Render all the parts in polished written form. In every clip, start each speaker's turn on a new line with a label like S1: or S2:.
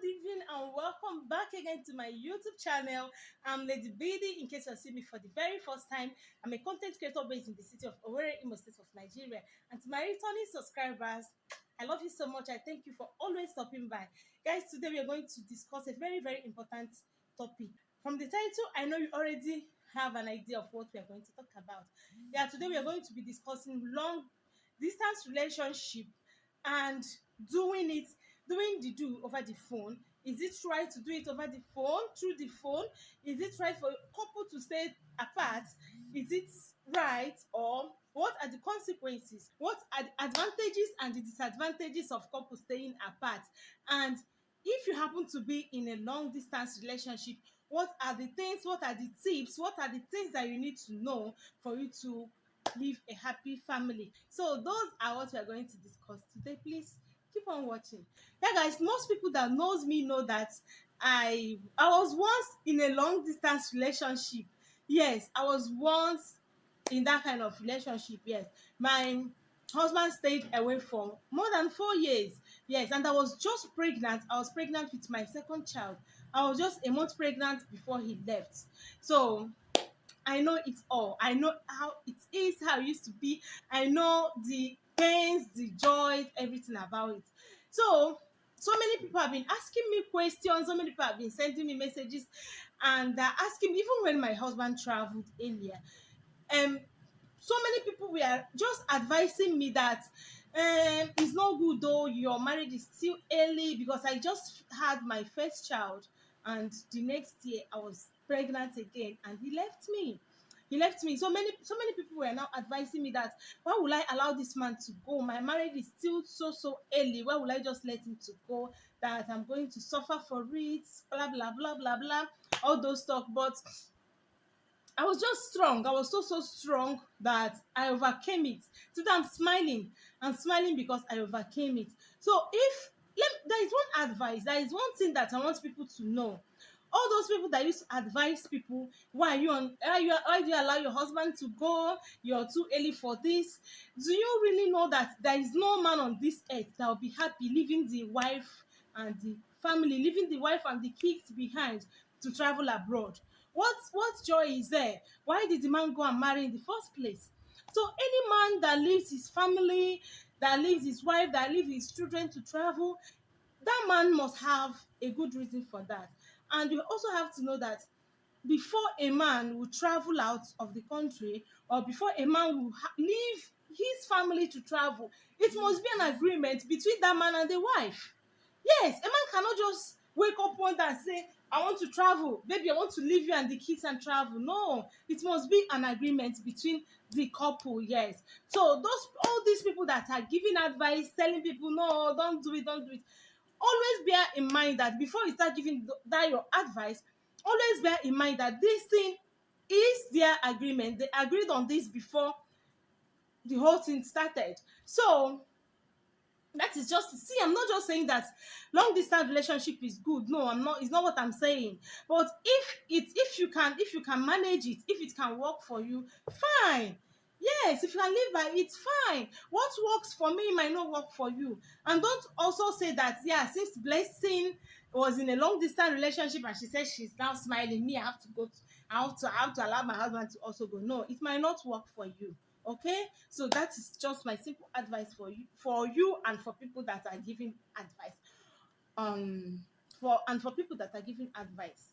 S1: good evening and welcome back again to my YouTube channel. I'm Lady Bidi. In case you see me for the very first time, I'm a content creator based in the city of Owerri, Imo State of Nigeria. And to my returning subscribers, I love you so much. I thank you for always stopping by. Guys, today we are going to discuss a very, very important topic. From the title, I know you already have an idea of what we are going to talk about. Yeah, today we are going to be discussing long distance relationship and doing the do over the phone. Is it right to do it over the phone, through the phone? Is it right for a couple to stay apart? Is it right, or what are the consequences? What are the advantages and the disadvantages of couples staying apart? And if you happen to be in a long distance relationship, what are the things, what are the tips, what are the things that you need to know for you to live a happy family? So those are what we are going to discuss today. Please keep on watching. Yeah, guys, most people that knows me know that I was once in a long distance relationship. Yes, I was once in that kind of relationship. Yes, my husband stayed away for more than 4 years. Yes, and I was just pregnant. I was pregnant with my second child. I was just a month pregnant before he left. So I know it all. I know how it is, how it used to be. I know the pains, the joys, everything about it. So many people have been asking me questions. So many people have been sending me messages and asking me, even when my husband traveled earlier. Um, so many people were just advising me that it's not good though, your marriage is still early, because I just had my first child and the next year I was pregnant again and he left me. So many people were now advising me that, why will I allow this man to go? My marriage is still so early. Why will I just let him to go? That I'm going to suffer for it, blah blah blah blah blah, all those stuff. But I was just strong. I was so strong that I overcame it. Today I'm smiling. I'm smiling because I overcame it. So there is one advice, there is one thing that I want people to know. All those people that used to advise people, why do you allow your husband to go? You're too early for this. Do you really know that there is no man on this earth that will be happy leaving the wife and the family, leaving the wife and the kids behind to travel abroad? What joy is there? Why did the man go and marry in the first place? So any man that leaves his family, that leaves his wife, that leaves his children to travel, that man must have a good reason for that. And you also have to know that before a man will travel out of the country, or before a man will leave his family to travel, it must be an agreement between that man and the wife. Yes, a man cannot just wake up one day and say, I want to travel. Baby, I want to leave you and the kids and travel. No, it must be an agreement between the couple. Yes. So all these people that are giving advice, telling people, no, don't do it, don't do it. Always bear in mind that before you start giving that your advice, always bear in mind that this thing is their agreement. They agreed on this before the whole thing started. So that is just, see, I'm not just saying that long distance relationship is good. No, I'm not. It's not what I'm saying. But if you can manage it, if it can work for you, fine. Yes, if you can live by it, fine. What works for me might not work for you. And don't also say that, yeah, since Blessing was in a long distance relationship and she says she's now smiling, me, I have to go to, I have to allow my husband to also go. No, it might not work for you. Okay, so that is just my simple advice for you and for people that are giving advice. For people that are giving advice,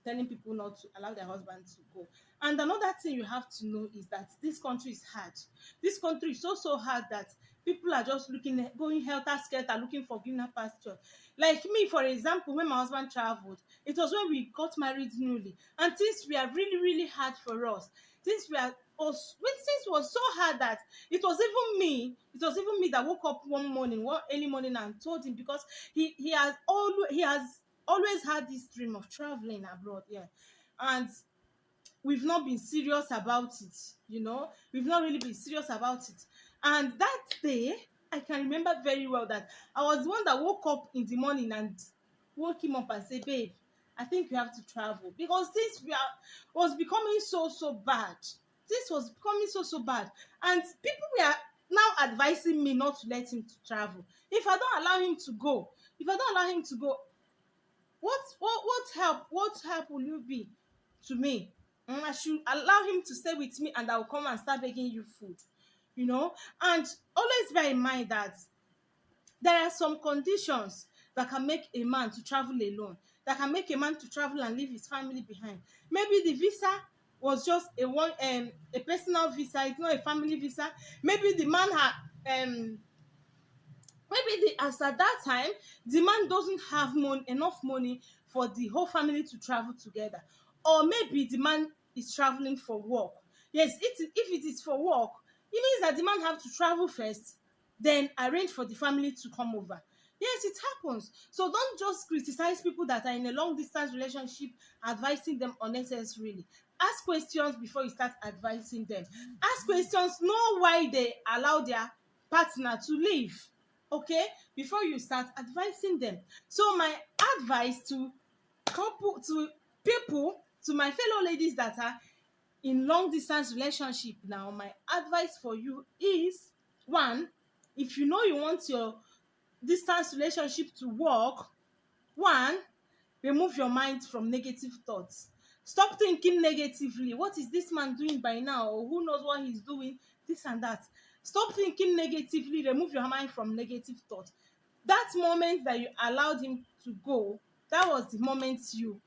S1: telling people not to allow their husband to go. And another thing you have to know is that this country is hard. This country is so hard that people are just going helter skelter, looking for greener pasture. Like me, for example, when my husband traveled, it was when we got married newly, and things were really hard for us. Things was so hard that it was even me that woke up one early morning and told him, because he has always had this dream of traveling abroad. Yeah, and we've not been serious about it. We've not really been serious about it. And that day, I can remember very well that I was the one that woke up in the morning and woke him up and said, babe, I think you have to travel, because was becoming so bad. This was becoming so bad, and people were now advising me not to let him to travel. If I don't allow him to go, What help will you be to me? I should allow him to stay with me and I will come and start begging you food, you know. And always bear in mind that there are some conditions that can make a man to travel alone, that can make a man to travel and leave his family behind. Maybe the visa was just a personal visa, it's not a family visa. Maybe the man had maybe as at that time the man doesn't have enough money for the whole family to travel together, or maybe the man is traveling for work. Yes, if it is for work, it means that the man have to travel first, then arrange for the family to come over. Yes, it happens. So don't just criticize people that are in a long distance relationship, advising them unnecessarily. Ask questions before you start advising them. Ask questions, know why they allow their partner to leave, okay, before you start advising them. So my advice to people, to my fellow ladies that are in long distance relationship now, my advice for you is, one, if you know you want your distance relationship to work, one, remove your mind from negative thoughts. Stop thinking negatively. What is this man doing by now? Or who knows what he's doing? This and that. Stop thinking negatively. Remove your mind from negative thoughts. That moment that you allowed him to go, that was the moment you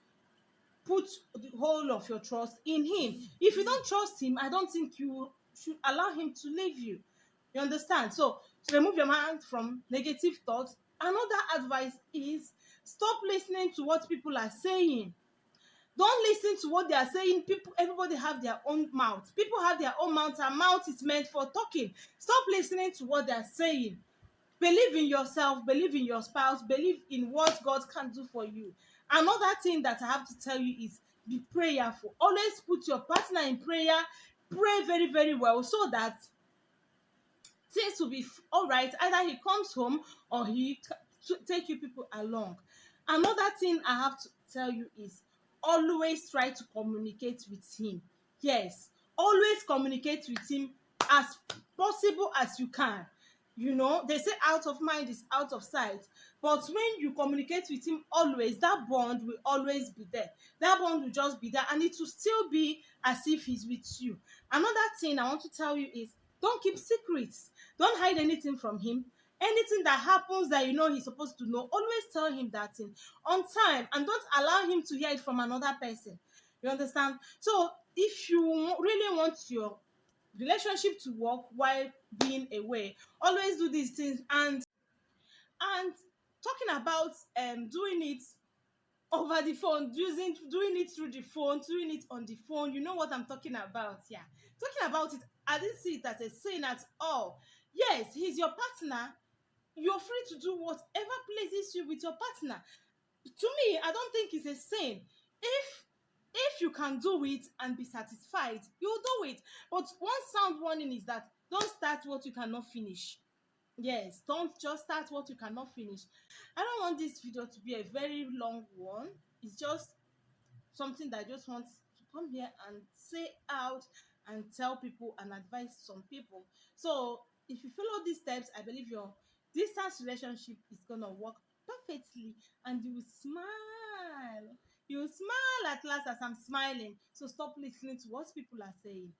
S1: put the whole of your trust in him. If you don't trust him, I don't think you should allow him to leave you. You understand? So remove your mind from negative thoughts. Another advice is, stop listening to what people are saying. Don't listen to what they are saying. People, everybody have their own mouth. People have their own mouth, and mouth is meant for talking. Stop listening to what they are saying. Believe in yourself, believe in your spouse, believe in what God can do for you. Another thing that I have to tell you is, be prayerful. Always put your partner in prayer. Pray very, very well, so that things will be all right. Either he comes home or take you people along. Another thing I have to tell you is, always try to communicate with him. Yes, always communicate with him as possible as you can. You know, they say out of mind is out of sight. But when you communicate with him always, that bond will always be there. That bond will just be there, and it will still be as if he's with you. Another thing I want to tell you is, don't keep secrets. Don't hide anything from him. Anything that happens that you know he's supposed to know, always tell him that thing on time, and don't allow him to hear it from another person. You understand? So if you really want your relationship to work while being away, always do these things. And talking about doing it over the phone, doing it through the phone, doing it on the phone, you know what I'm talking about. Yeah, talking about it, I didn't see it as a sin at all. Yes, he's your partner. You're free to do whatever pleases you with your partner. To me, I don't think it's a sin. If you can do it and be satisfied, you'll do it. But one sound warning is that, don't start what you cannot finish. Yes, don't just start what you cannot finish. I don't want this video to be a very long one. It's just something that I just want to come here and say out and tell people and advise some people. So if you follow these steps, I believe your distance relationship is gonna work perfectly, and you will smile. You will smile at last as I'm smiling. So stop listening to what people are saying.